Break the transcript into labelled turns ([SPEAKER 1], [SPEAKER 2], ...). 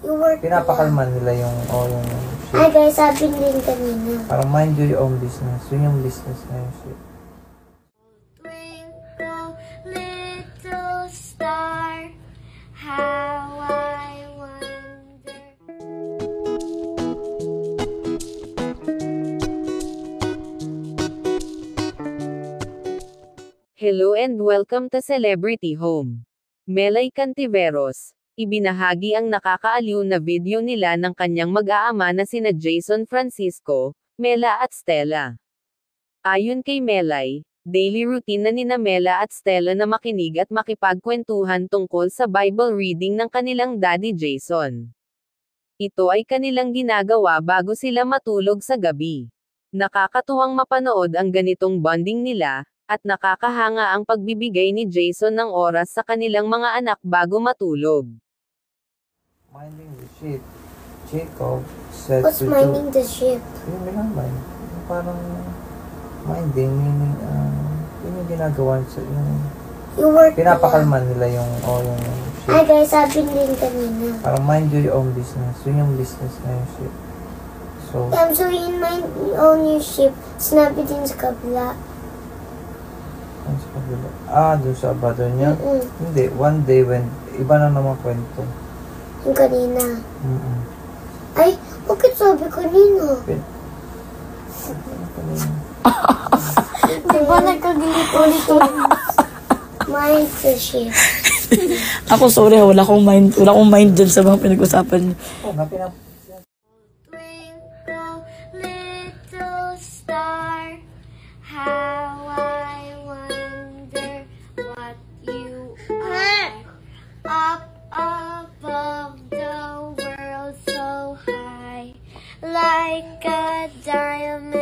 [SPEAKER 1] Pinapakalman nila yung ship.
[SPEAKER 2] Ay guys, sabi din kanina.
[SPEAKER 1] Parang mind your own business. Yun yung business na yung ship.
[SPEAKER 2] Twinkle, little star, how I wonder.
[SPEAKER 3] Hello and welcome to Celebrity Home. Melay Cantiveros, ibinahagi ang nakakaaliw na video nila ng kanyang mag-aama na sina Jason Francisco, Mela at Stella. Ayon kay Melay, daily routine na nina Mela at Stella na makinig at makipagkwentuhan tungkol sa Bible reading ng kanilang daddy Jason. Ito ay kanilang ginagawa bago sila matulog sa gabi. Nakakatuwang mapanood ang ganitong bonding nila, at nakakahanga ang pagbibigay ni Jason ng oras sa kanilang mga anak bago matulog.
[SPEAKER 1] Minding the ship. Jacob said
[SPEAKER 2] What's minding the ship?
[SPEAKER 1] Yung mind. Parang minding, meaning, yun yung ginagawa sa pinapakalman nila yung ship.
[SPEAKER 2] Ay guys, sabi din kanina.
[SPEAKER 1] Parang mind your own business. Yun yung business na yung ship. So
[SPEAKER 2] in mind own your ship, sinabi din sa kabila.
[SPEAKER 1] Doon sa abado niya? Hindi, one day when, iba na naman kwento.
[SPEAKER 2] Yung kanina? Ay, bakit sabi kanina? Diba nagkagilit ulit yung mind the ship?
[SPEAKER 4] Ako sorry, wala akong mind dyan sa mga pinag-usapan niyo.
[SPEAKER 2] Twinkle, little star, how I wonder what you are. Up above the world so high, like a diamond.